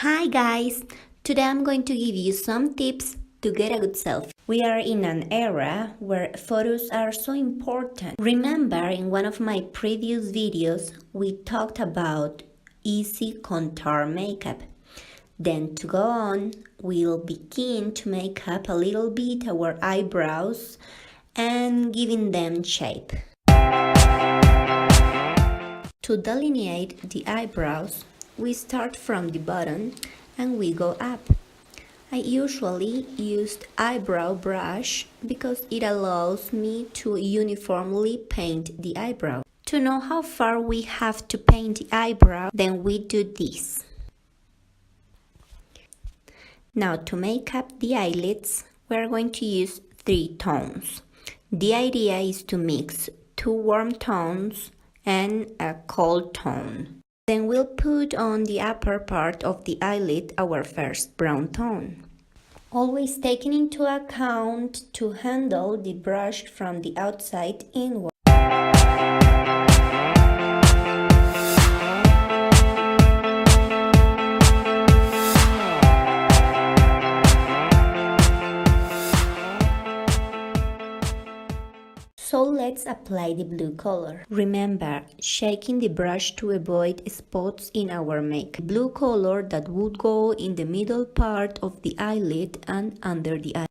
Hi guys! Today I'm going to give you some tips to get a good selfie. We are in an era where photos are so important. Remember, in one of my previous videos, we talked about easy contour makeup. Then to go on, we'll begin to make up a little bit our eyebrows and giving them shape. To delineate the eyebrows, we start from the bottom and we go up. I usually used eyebrow brush because it allows me to uniformly paint the eyebrow. To know how far we have to paint the eyebrow, then we do this. Now to make up the eyelids, we're going to use 3 tones. The idea is to mix 2 warm tones and a cold tone. Then we'll put on the upper part of the eyelid our first brown tone. Always taking into account to handle the brush from the outside inward. So let's apply the blue color. Remember, shaking the brush to avoid spots in our makeup. Blue color that would go in the middle part of the eyelid and under the eye.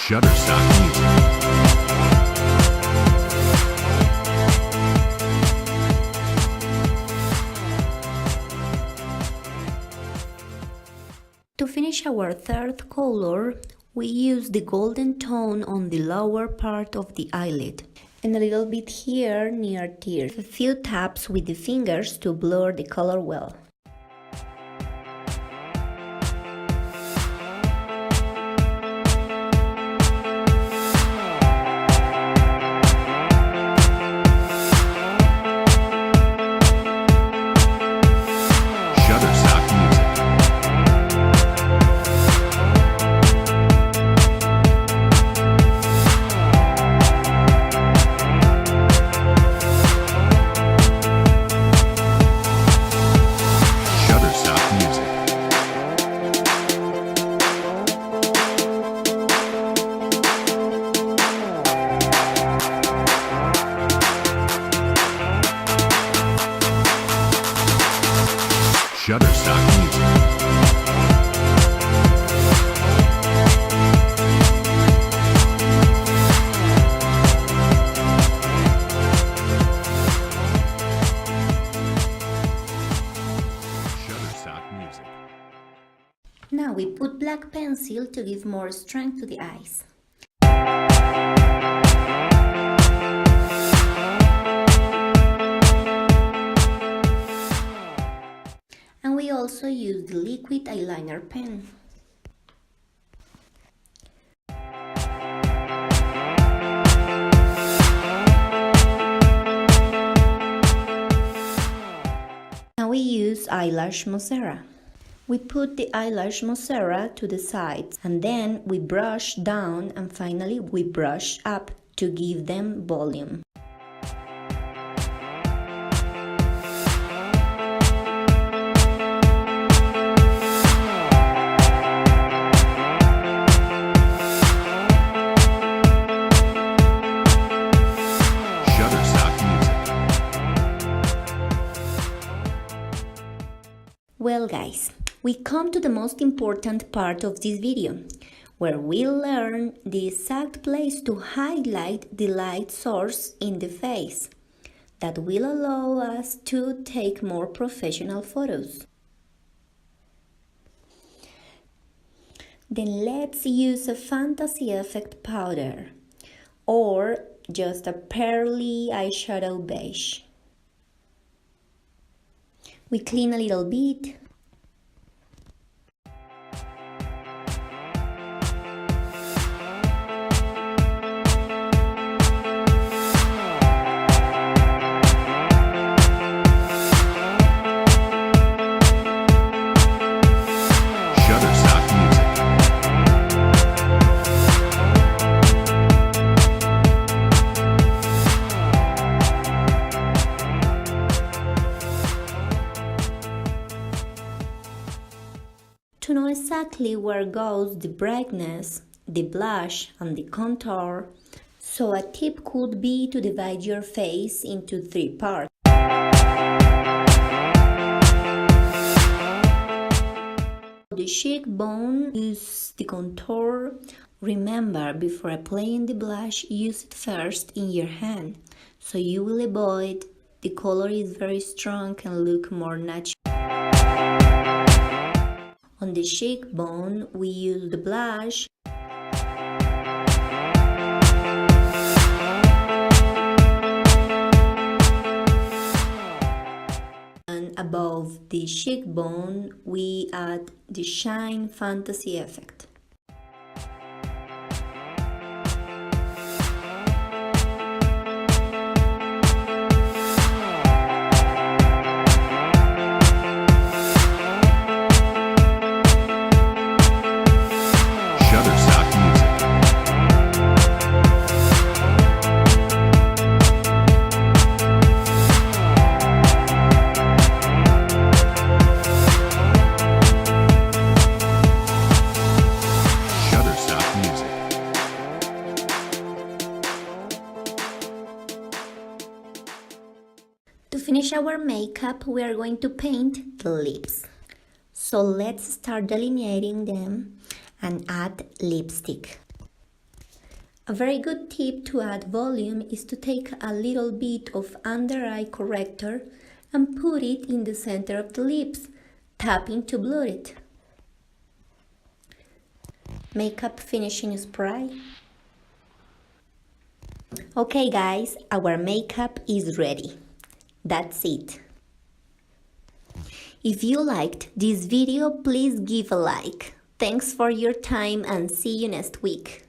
Shutterstock Music. To finish our third color, we use the golden tone on the lower part of the eyelid and a little bit here near tears. A few taps with the fingers to blur the color well. Shutterstock Music. Shutterstock Music. Now we put black pencil to give more strength to the eyes. And we also use the liquid eyeliner pen. Now we use eyelash mascara. We put the eyelash mascara to the sides and then we brush down and finally we brush up to give them volume. Well guys, we come to the most important part of this video, where we'll learn the exact place to highlight the light source in the face. That will allow us to take more professional photos. Then let's use a fantasy effect powder or just a pearly eyeshadow beige. We clean a little bit. To know exactly where goes the brightness, the blush and the contour, so a tip could be to divide your face into 3 parts. The cheekbone, use the contour. Remember, before applying the blush, use it first in your hand, so you will avoid the color is very strong and look more natural. On the cheekbone, we use the blush. And above the cheekbone, we add the Shine Fantasy effect. To finish our makeup, we are going to paint the lips. So let's start delineating them and add lipstick. A very good tip to add volume is to take a little bit of under eye corrector and put it in the center of the lips, tapping to blur it. Makeup finishing spray. Okay guys, our makeup is ready. That's it. If you liked this video, please give a like. Thanks for your time and see you next week.